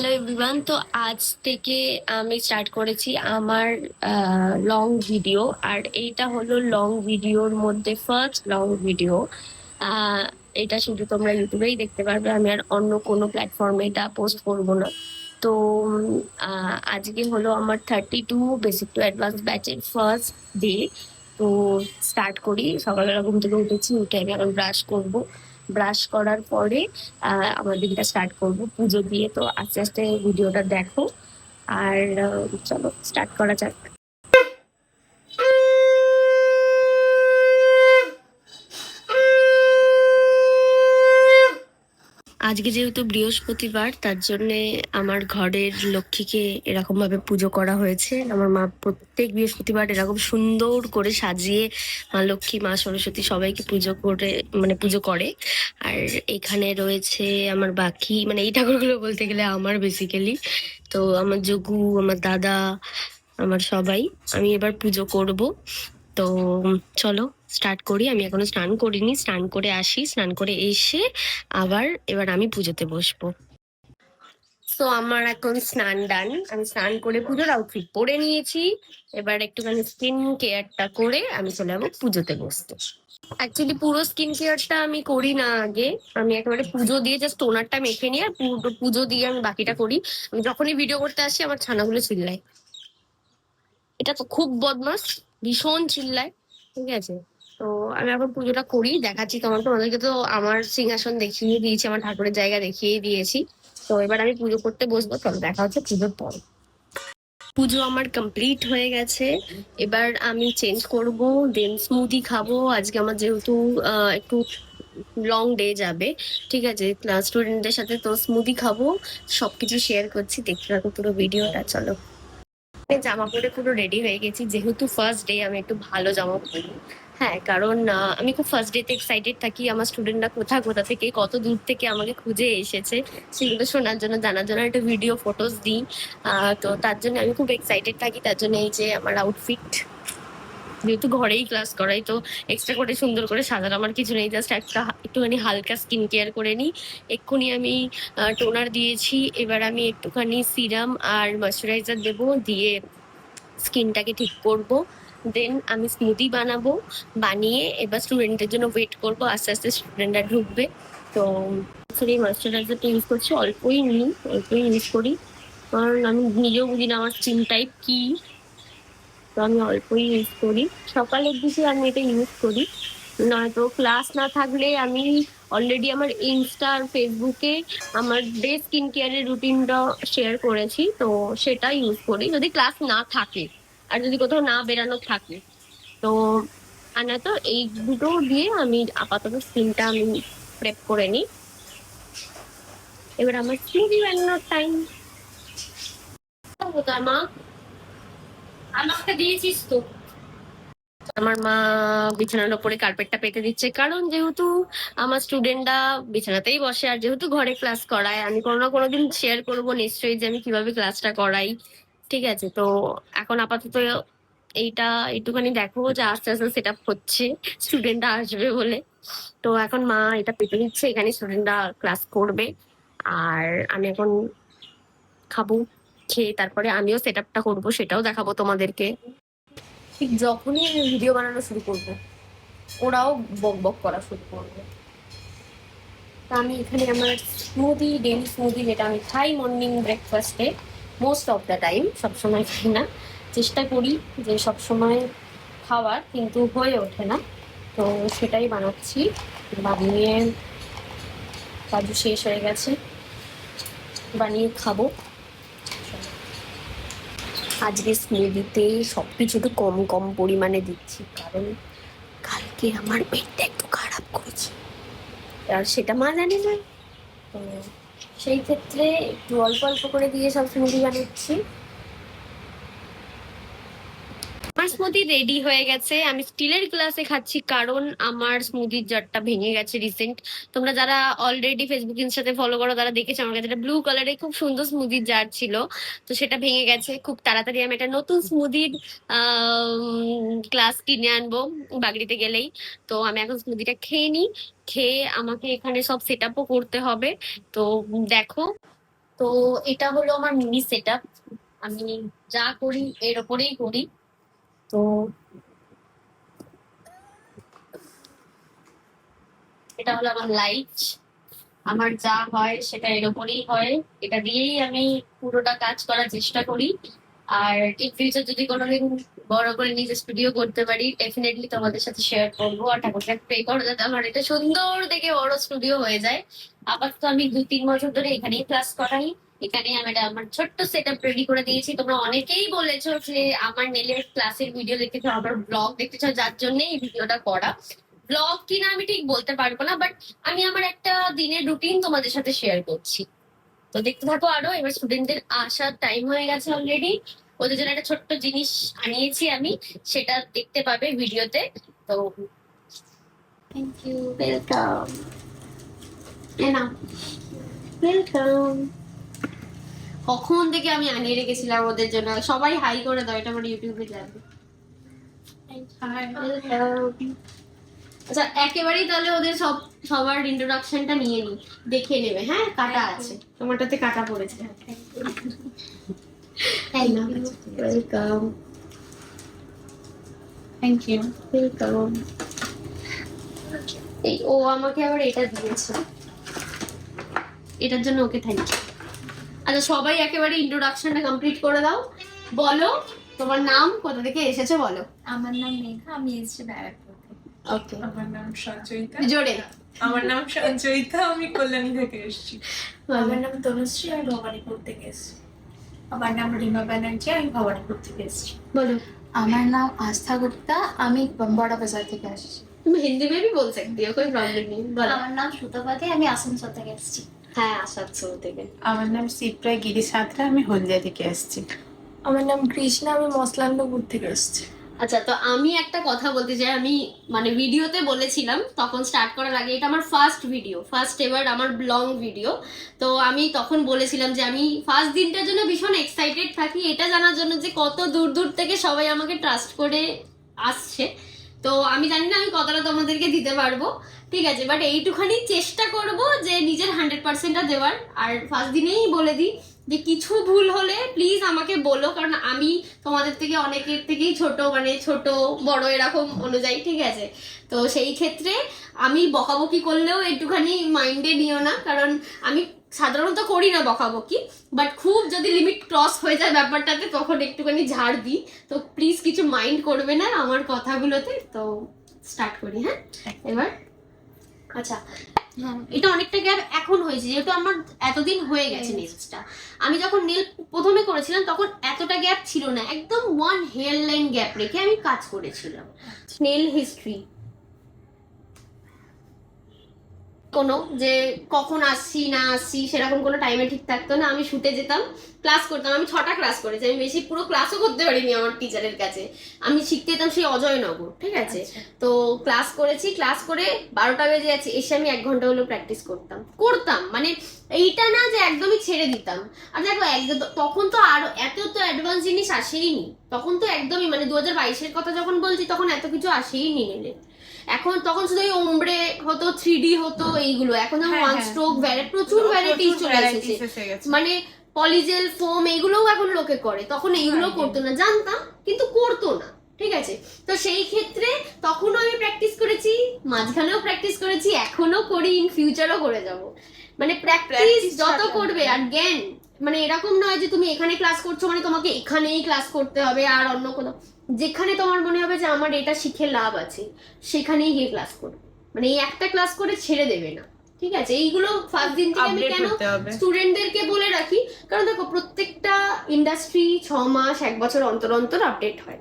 Hello everyone. তো আজ থেকে আমি স্টার্ট করেছি আমার লং ভিডিও, আর এইটা হলো লং ভিডিওর মধ্যে ফার্স্ট লং ভিডিও। এটা শুধু তোমরা ইউটিউবেই দেখতে পারবে, আমি আর অন্য কোনো প্ল্যাটফর্মে এটা পোস্ট করব না। তো আজকে হলো আমার 32 বেসিক টু অ্যাডভান্স ব্যাচের ফার্স্ট ডে। তো স্টার্ট করি। সকালবেলা ঘুম থেকে উঠেছি, উঠে আমি এখন ব্রাশ করব। ব্রাশ করার পরে আমার দিনটা স্টার্ট করব পুজো দিয়ে। তো আস্তে আস্তে ভিডিওটা দেখো, আর চলো স্টার্ট করা যাক। আজকে যেহেতু বৃহস্পতিবার, তার জন্যে আমার ঘরের লক্ষ্মীকে এরকম ভাবে পুজো করা হয়েছে। আমার মা প্রত্যেক বৃহস্পতিবার এরকম সুন্দর করে সাজিয়ে মা লক্ষ্মী, মা সরস্বতী সবাইকে পুজো করে, মানে পুজো করে। আর এখানে রয়েছে আমার বাকি, মানে এই ঠাকুরগুলো বলতে গেলে আমার বেসিক্যালি। তো আমার যোগু, আমার দাদা, আমার সবাই। আমি এবার পুজো করব। তো চলো স্টার্ট করি। আমি এখনো স্নান করিনি, স্নান করে আসি, স্নান করে এসে আবার এবার আমি পুজোতে বসবো। তো আমার এখন স্নান ডান, আমি স্নান করে পুজোর আউটফিট পরে নিয়েছি। এবার একটুখানি স্কিন কেয়ারটা করে আমি চলে যাবো পুজোতে বসতে। অ্যাকচুয়ালি পুরো স্কিন কেয়ারটা আমি করি না আগে, আমি একেবারে পুজো দিয়ে জাস্ট টোনারটা মেখে নিয়ে আর পুজো দিয়ে আমি বাকিটা করি। আমি যখনই ভিডিও করতে আসি আমার ছানাগুলো চিল্লায়, এটা তো খুব বদমাস, ভীষণ চিল্লায়। ঠিক আছে, তো আমি এখন পুজোটা করি, দেখাচ্ছি তোমাদেরকে তো আমার সিংহাসন দেখিয়ে দিয়েছি, আমার ঠাকুরের জায়গা দেখিয়ে দিয়েছি। তো এবার আমি পুজো করতে বসবো, চলো দেখা হচ্ছে পুজোর পর। পুজো আমার কমপ্লিট হয়ে গেছে, এবার আমি চেঞ্জ করব, দেন স্মুদি খাবো। আজকে আমার যেহেতু একটু লং ডে যাবে, ঠিক আছে, ক্লাস স্টুডেন্টদের সাথে, তো স্মুদি খাবো। সবকিছু শেয়ার করছি, দেখতে থাকো পুরো ভিডিওটা। চলো, জামা পরে পুরো রেডি হয়ে গেছি, যেহেতু ফার্স্ট ডে আমি একটু ভালো জামা পরি। হ্যাঁ, কারণ আমি খুব ফার্স্ট ডেতে এক্সাইটেড থাকি, আমার স্টুডেন্টরা কোথা কোথা থেকে কত দূর থেকে আমাকে খুঁজে এসেছে সেগুলো শোনার জন্য, জানার জন্য, একটা ভিডিও ফটোস দিই। তো তার জন্য আমি খুব এক্সাইটেড থাকি। তার জন্য এই যে আমার আউটফিট, যেহেতু ঘরেই ক্লাস করাই, তো এক্সট্রা করে সুন্দর করে সাজার আমার কিছু নেই, জাস্ট একটা একটুখানি হালকা স্কিন কেয়ার করে নিই। এক্ষুনি আমি টোনার দিয়েছি, এবার আমি একটুখানি সিরাম আর ময়শ্চারাইজার দেবো, দিয়ে স্কিনটাকে ঠিক করব। দেন আমি স্মুদি বানাবো, বানিয়ে এবার স্টুডেন্টদের জন্য ওয়েট করব, আস্তে আস্তে স্টুডেন্টরা ঢুকবে। তো এই ময়শ্চারাইজারটা ইউজ করছি, অল্পই নিই, অল্পই ইউজ করি, কারণ আমি নিজেও বুঝি না আমার স্কিন টাইপ কি। তো আমি অল্পই ইউজ করি, সকালের দিকে আমি এটা ইউজ করি। নয়তো ক্লাস না থাকলে আমি অলরেডি আমার ইনস্টা আর ফেসবুকে আমার ডে স্কিন কেয়ারের রুটিনটা শেয়ার করেছি, তো সেটা ইউজ করি যদি ক্লাস না থাকে, আর যদি কোথাও না বেরানো থাকে। তো আর না তো এই দুটো দিয়ে আমি আপাতত স্কিনটা আমি প্রেপ করে নিই। এবার আমার স্মুদি বানানোর টাইম। মা, আমাকে দিয়েছিস তো। আমার মা বিছানার উপরে কার্পেটটা পেতে দিচ্ছে, কারণ যেহেতু আমার স্টুডেন্টরা বিছানাতেই বসে, আর যেহেতু ঘরে ক্লাস করায়, আমি কোনো না কোনোদিন শেয়ার করব নিশ্চয়ই যে আমি কিভাবে ক্লাসটা করাই। ঠিক আছে, তো এখন আপাতত এইটা একটুখানি দেখো যে আস্তে আস্তে সেট আপ হচ্ছে, স্টুডেন্টরা আসবে বলে। তো এখন মা এটা পেতে দিচ্ছে, এখানে স্টুডেন্টরা ক্লাস করবে, আর আমি এখন খাবো। খেয়ে তারপরে আমিও সেট আপটা করবো, সেটাও দেখাবো তোমাদেরকে। ঠিক যখনই আমি ভিডিও বানানো শুরু করবো, ওরাও বক বক করা শুরু করবে। তা আমি এখানে আমার স্মুদি, ডেলি স্মুদি যেটা আমি খাই মর্নিং ব্রেকফাস্টে, মোস্ট অফ দ্য টাইম, সবসময় খাই না, চেষ্টা করি যে সবসময় খাওয়ার, কিন্তু হয়ে ওঠে না। তো সেটাই বানাচ্ছি, বানিয়ে কাজু শেষ হয়ে গেছে, বানিয়ে খাবো। আজকে স্মুদিতে সব কিছু একটু কম কম পরিমাণে দিচ্ছি, কারণ কালকে আমার পেটটা একটু খারাপ করেছে, আর সেটা মা জানে না। তো সেই ক্ষেত্রে একটু অল্প অল্প করে দিয়ে সব স্মুদি বানাচ্ছি। আমার স্মুদি রেডি হয়ে গেছে, আমি স্টিলের গ্লাসে খাচ্ছি, কারণ আমার স্মুদির জারটা ভেঙে গেছে রিসেন্ট। তোমরা যারা অলরেডি ফেসবুক ইনস্টাতে ফলো করো তারা দেখেছো, আমার কাছে একটা ব্লু কালারের খুব সুন্দর স্মুদির জার ছিল, তো সেটা ভেঙে গেছে। খুব তাড়াতাড়ি আমি একটা নতুন স্মুদির গ্লাস কিনে আনবো বাগড়িতে গেলেই। তো আমি এখন স্মুদিটা খেয়ে নিই, খেয়ে আমাকে এখানে সব সেট আপও করতে হবে। তো দেখো, তো এটা হলো আমার মিনি সেট আপ। আমি যা করি এর ওপরেই করি। তো এটা হলো আমার লাইট, আমার যা হয় সেটা এর ওপরেই হয়, এটা দিয়েই আমি পুরোটা কাজ করার চেষ্টা করি। আর ইন ফিউচার যদি কোনোদিন বড় করে নিজে স্টুডিও করতে পারি, ডেফিনেটলি তোমাদের সাথে শেয়ার করবো। আর ঠাকুরকে প্রে করো যাতে আমার এটা সুন্দর দেখে বড় স্টুডিও হয়ে যায়। আপাতত আমি 2-3 বছর ধরে এখানেই ক্লাস করাই, এখানে আমি আমার ছোট্ট সেট আপ রেডি করে দিয়েছি। তোমরা অনেকেই বলেছো যে আমার নেলের ক্লাসের ভিডিও দেখতে চাও, আমার ব্লগ দেখতে চাও, যার জন্য এই ভিডিওটা করা। ব্লগ কিনা আমি ঠিক বলতে পারবো না, বাট আমি আমার একটা দিনের রুটিন তোমাদের সাথে শেয়ার করছি। তো দেখতে থাকো। আরো এবার স্টুডেন্টদের আসার টাইম হয়ে গেছে অলরেডি, ওদের জন্য একটা ছোট্ট জিনিস আনিয়েছি আমি, সেটা দেখতে পাবে ভিডিওতে। তো থ্যাংক ইউ, ওয়েলকাম, ওয়েলকাম। কখন থেকে আমি আনিয়ে রেখেছিলাম ওদের জন্য। সবাই হাই করে দাও, এটা আমার ইউটিউবে যাবে। আচ্ছা, একেবারেই তাহলে ওদের সবার ইন্ট্রোডাকশনটা নিয়ে নি, দেখে নেবে। হ্যাঁ, কাটা আছে, তোমারটাতে কাটা পড়েছে। Welcome, thank you. ওয়েলকাম। এই ও আমাকে আবার এটা দিয়েছে, এটার জন্য ওকে থ্যাংক ইউ। আচ্ছা, সবাই একেবারে ইন্ট্রোডাকশনটা কমপ্লিট করে দাও। বলো তোমার নাম, কোথা থেকে এসেছো বলো। আমার নাম মেঘা, আমি এসেছি ব্যারাকপুর থেকে। ওকে, আমার নাম সঞ্চয়িতা। জোরে। আমার নাম সঞ্চয়িতা, আমি কল্যাণী থেকে এসেছি। আমার নাম তনুশ্রী, আমি ভবানীপুর থেকে এসেছি। আমার নাম রিমা ব্যানার্জি, আমি ভবানীপুর থেকে এসেছি। বলো। আমার নাম आस्था गुप्ता, আমি বড়া বাজার থেকে আসছি। তুমি হিন্দি में भी बोल सकती हो, कोई प्रॉब्लम नहीं। বলো। আমার নাম সুতপাতি, আমি আসানসোল থেকে এসেছি। হ্যাঁ, আসানসোল থেকে। আমার নাম শিবপ্রায় গিরি সাঁতরা, আমি হলদিয়া থেকে এসেছি। আমার নাম কৃষ্ণা, আমি মসলানপুর থেকে এসেছি। আচ্ছা, তো আমি একটা কথা বলতে চাই। আমি মানে ভিডিওতে বলেছিলাম তখন স্টার্ট করার আগে, এটা আমার ফার্স্ট ভিডিও, ফার্স্ট এভার আমার লং ভিডিও। তো আমি তখন বলেছিলাম যে আমি ফার্স্ট দিনটার জন্য ভীষণ এক্সাইটেড থাকি, এটা জানার জন্য যে কত দূর দূর থেকে সবাই আমাকে ট্রাস্ট করে আসছে। তো আমি জানি না আমি কতটা তোমাদেরকে দিতে পারবো, ঠিক আছে, বাট এইটুখানি চেষ্টা করব যে নিজের 100%টা দেওয়ার। আর ফার্স্ট দিনেই বলে দিই যে কিছু ভুল হলে প্লিজ আমাকে বলো, কারণ আমি তোমাদের থেকে অনেকের থেকেই ছোট, মানে ছোট বড় এরকম অনুযায়ী, ঠিক আছে। তো সেই ক্ষেত্রে আমি বকাবকি করলেও একটুখানি মাইন্ডে নিও না, কারণ আমি সাধারণত করি না বকাবকি, বাট খুব যদি লিমিট ক্রস হয়ে যায় ব্যাপারটাতে তখন একটুখানি ঝাড় দিই। তো প্লিজ কিছু মাইন্ড করবে না আমার কথাগুলোতে। তো স্টার্ট করি। হ্যাঁ, এবার আচ্ছা, হ্যাঁ, এটা অনেকটা গ্যাপ এখন হয়েছে, যেহেতু আমার এতদিন হয়ে গেছে নেলসটা। আমি যখন নেল প্রথমে করেছিলাম তখন এতটা গ্যাপ ছিল না, একদম ওয়ান হেয়ার লাইন গ্যাপ রেখে আমি কাজ করেছিলাম। নেল হিস্ট্রি কোনো যে কখন আসছি না আসছি সেরকম কোনো টাইমে ঠিক থাকতো না। আমি শুটে যেতাম, ক্লাস করতাম। আমি 6টা ক্লাস করেছি, আমি বেশি পুরো ক্লাসও করতে পারিনি আমার টিচারের কাছে। আমি শিখতে যেতাম সেই অজয়নগর, ঠিক আছে। তো ক্লাস করেছি, ক্লাস করে 12টা বেজে যাচ্ছে, এসে আমি 1 ঘন্টা হলো প্র্যাকটিস করতাম মানে এইটা না যে একদমই ছেড়ে দিতাম। আর দেখো তখন তো আরো এত তো অ্যাডভান্স জিনিস আসেইনি তখন, তো একদমই মানে 2022-এর কথা যখন বলছি তখন এত কিছু আসেইনি নেলে। এখন তখন শুধু ওই ওমব্রে হতো, 3D হতো, এইগুলো। এখন যেমন ওয়ান স্ট্রোক প্রচুর ভ্যারাইটিস চলে এসেছে, মানে পলিজেল ফোম এইগুলোও এখন লোকে করে। তখন এইগুলো করতো না, জানতাম কিন্তু করতো না, ঠিক আছে। তো সেই ক্ষেত্রে তখনও আমি প্র্যাকটিস করেছি, মাঝখানেও প্র্যাকটিস করেছি, এখনো করি, ইন ফিউচারও করে যাব। মানে প্র্যাকটিস যত করবে। আর জ্ঞান মানে এরকম নয় যে তুমি এখানে ক্লাস করছো মানে তোমাকে এখানেই ক্লাস করতে হবে, আর অন্য কোনো, যেখানে তোমার মনে হবে যে আমার এটা শিখে লাভ আছে সেখানেই গিয়ে ক্লাস করবে। মানে এই একটা ক্লাস করে ছেড়ে দেবে না, ঠিক আছে। এইগুলো ফার্স্ট দিন থেকে আমি কেন স্টুডেন্টদেরকে বলে রাখি, কারণ দেখো প্রত্যেকটা ইন্ডাস্ট্রি 6 মাস 1 বছর অন্তর অন্তর আপডেট হয়,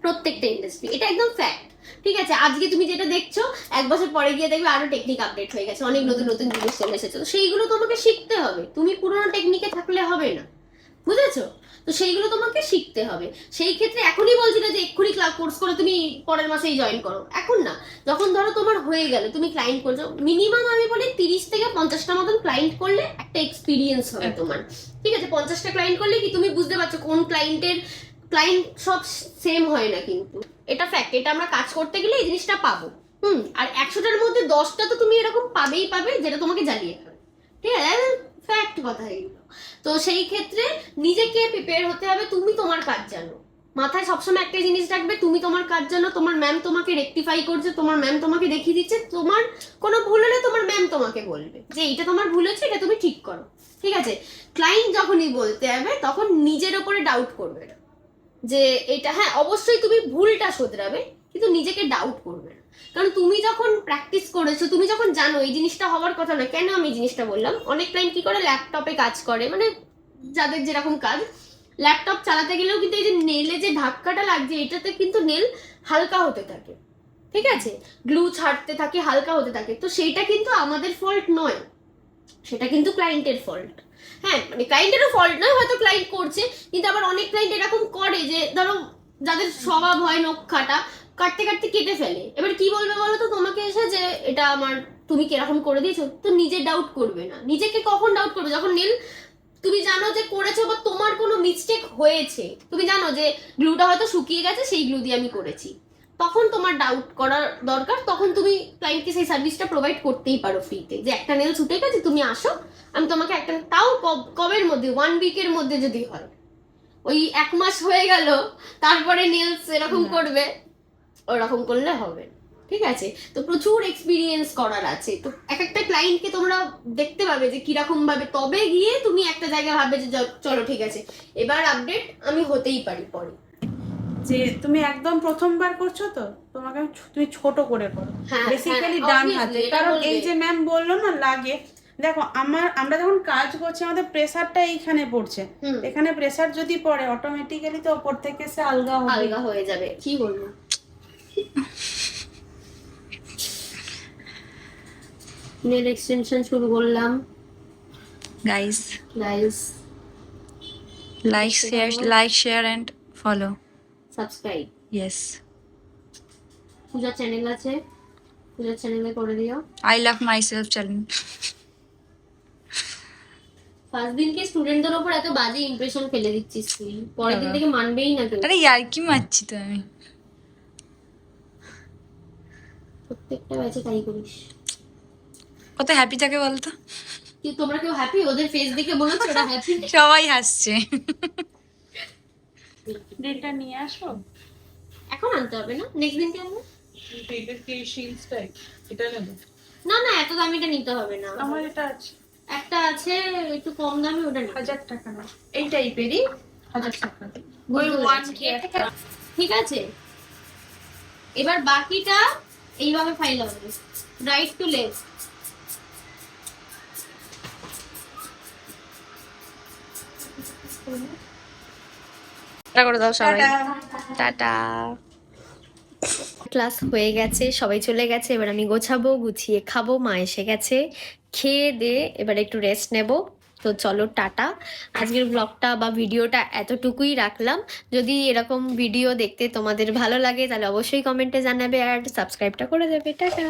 প্রত্যেকটা ইন্ডাস্ট্রি, এটা একদম ফ্যাক্ট, ঠিক আছে। আজকে তুমি যেটা দেখছো 1 বছর পরে গিয়ে দেখবে আরো টেকনিক আপডেট হয়ে গেছে, অনেক নতুন নতুন জিনিস চলে এসেছে। তো সেইগুলো তোমাকে শিখতে হবে, তুমি পুরোনো টেকনিকে থাকলে হবে না, বুঝেছো। তো সেইগুলো তোমাকে শিখতে হবে। সেই ক্ষেত্রে এখনই বলছি না যে এক্ষুনি কোর্স করে তুমি পরের মাসেই জয়েন করো, এখন না। যখন ধরো তোমার হয়ে গেল, তুমি ক্লায়েন্ট করছো, মিনিমাম আমি বলি 30 থেকে 50টা মতন ক্লায়েন্ট করলে একটা এক্সপিরিয়েন্স হবে তোমার, ঠিক আছে। 50টা ক্লায়েন্ট করলে কি তুমি বুঝতে পারছো কোন ক্লায়েন্ট সব সেম হয় না, কিন্তু এটা ফ্যাক্ট, এটা আমরা কাজ করতে গেলে এই জিনিসটা পাবো। আর 100টার মধ্যে 10টা তো তুমি এরকম পাবে যেটা তোমাকে জ্বালিয়ে খাবে, ঠিক আছে, ফ্যাক্ট কথা এগুলো। তো সেই ক্ষেত্রে নিজেকে প্রিপেয়ার হতে হবে, তুমি তোমার কাজ জানো, মাথায় সবসময় একটা জিনিস রাখবে, তুমি তোমার কাজ জানো, তোমার ম্যাম তোমাকে রেকটিফাই করছে, তোমার ম্যাম তোমাকে দেখিয়ে দিচ্ছে, তোমার কোনো ভুল হলে তোমার ম্যাম তোমাকে বলবে যে এইটা তোমার ভুল হচ্ছে, এটা তুমি ঠিক করো, ঠিক আছে। ক্লায়েন্ট যখনই বলতে হবে তখন নিজের ওপরে ডাউট করবে না যে এটা, হ্যাঁ অবশ্যই তুমি ভুলটা শোধরাবে কিন্তু নিজেকে ডাউট করবে না, কারণ তুমি যখন প্র্যাকটিস করেছো, তুমি যখন জানো এই জিনিসটা হওয়ার কথা নয়। কেন আমি এই জিনিসটা বললাম, অনেক ক্লায়েন্ট কি করে ল্যাপটপে কাজ করে, মানে যাদের যেরকম কাজ, ল্যাপটপ চালাতে গেলেও কিন্তু এই যে নেলে যে ধাক্কাটা লাগছে এটাতে কিন্তু নেল হালকা হতে থাকে, ঠিক আছে, গ্লু ছাড়তে থাকে, হালকা হতে থাকে, তো সেইটা কিন্তু আমাদের ফল্ট নয়, সেটা কিন্তু ক্লায়েন্টের ফল্ট। হ্যাঁ মানে ক্লায়েন্টেরও ফল্ট নয়, হয়তো ক্লায়েন্ট করছে, কিন্তু আবার অনেক ক্লায়েন্ট এরকম করে যে ধরো যাদের স্বভাব হয় নখ কাটা, কাটতে কাটতে কেটে ফেলে, এবার কি বলবে বলো তো তোমাকে এসে যে এটা আমার তুমি কিরকম করে দিয়েছো, তো নিজে ডাউট করবে না। নিজেকে কখন ডাউট করবে, যখন নীল তুমি জানো যে করেছো বা তোমার কোনো মিস্টেক হয়েছে, তুমি জানো যে গ্লুটা হয়তো শুকিয়ে গেছে, সেই গ্লু দিয়ে আমি করেছি, তখন তোমার ডাউট করার দরকার, তখন তুমি ক্লায়েন্টকে সেই সার্ভিসটা প্রোভাইড করতেই পারো ফ্রিতে, যে একটা নেল ছুটে গেছে তুমি আসো, আমি তোমাকে একটা, তাও কবের মধ্যে, 1 উইকের মধ্যে যদি হয়, ওই 1 মাস হয়ে গেল তারপরে নেলস এরকম করবে, ওরকম করলে হবে না, ঠিক আছে। তো প্রচুর এক্সপিরিয়েন্স করার আছে, তো এক একটা ক্লায়েন্টকে তোমরা দেখতে পাবে যে কিরকম ভাবে, তবে গিয়ে তুমি একটা জায়গায় ভাবে যে চলো ঠিক আছে এবার আপডেট আমি হতেই পারি পরে। যে তুমি একদম প্রথমবার করছো তো তোমাকে তুমি ছোট করে করো হ্যাঁ, বেসিক্যালি হ্যাঁ, ডান obviously, হাতে, এটা কারণ বলবে। এই যে ম্যাম বললো না লাগে, দেখো আমরা যখন কাজ করছি আমাদের প্রেসারটা এইখানে পড়ছে, হুম। এখানে প্রেসার যদি পড়ে অটোমেটিক্যালি তো ওপর থেকে সে আলগা হবে। আলগা হয়ে যাবে, কি বলবো। নেল এক্সটেনশন শুরু করলাম Guys, guys, like, share, and follow. Subscribe. Yes, পূজার চ্যানেল আছে, পূজার চ্যানেলে করে দিও। I love myself challenge. First দিনকে স্টুডেন্টদের উপর এত বাজে ইমপ্রেশন ফেলে দিচ্ছিস তুই, পরের দিন থেকে মানবেই না কেউ। আরে ইয়ার কি মারছি তো আমি। প্রত্যেকটা ব্যাচে তাই করিস। কত হ্যাপি থাকে বলতো, কি তোমরা কেউ হ্যাপি? ওদের ফেস দেখে মনে হচ্ছে ওরা হ্যাপি। সবাই হাসছে। ডেটা নিয়ে আসো, এখন আনতে হবে না, নেক্সট দিনকে আনবো। এটা কি শিলসটাই এটা নেব, না না এত দামিটা নিতে হবে না, আমার এটা আছে একটা আছে একটু কম দামি, ওটা নিতে 1000 টাকা না, এই টাইপেরই 1000 টাকা, ওই বুঝতে 1K পেরেছি। একটা। ঠিক আছে, এবার বাকিটা এইভাবে ফাইল হবে, রাইট টু লেফট। টাটা করে দাও সবাই, টাটা। ক্লাস হয়ে গেছে, সবাই চলে গেছে, এবার আমি গোছাবো, গুছিয়ে খাবো, মা এসে গেছে, খেয়ে দিয়ে এবার একটু রেস্ট নেব। তো চলো টাটা। আজকের ব্লগটা বা ভিডিওটা এতটুকুই রাখলাম। যদি এরকম ভিডিও দেখতে তোমাদের ভালো লাগে তাহলে অবশ্যই কমেন্টে জানাবে আর সাবস্ক্রাইবটা করে দেবে। টাটা।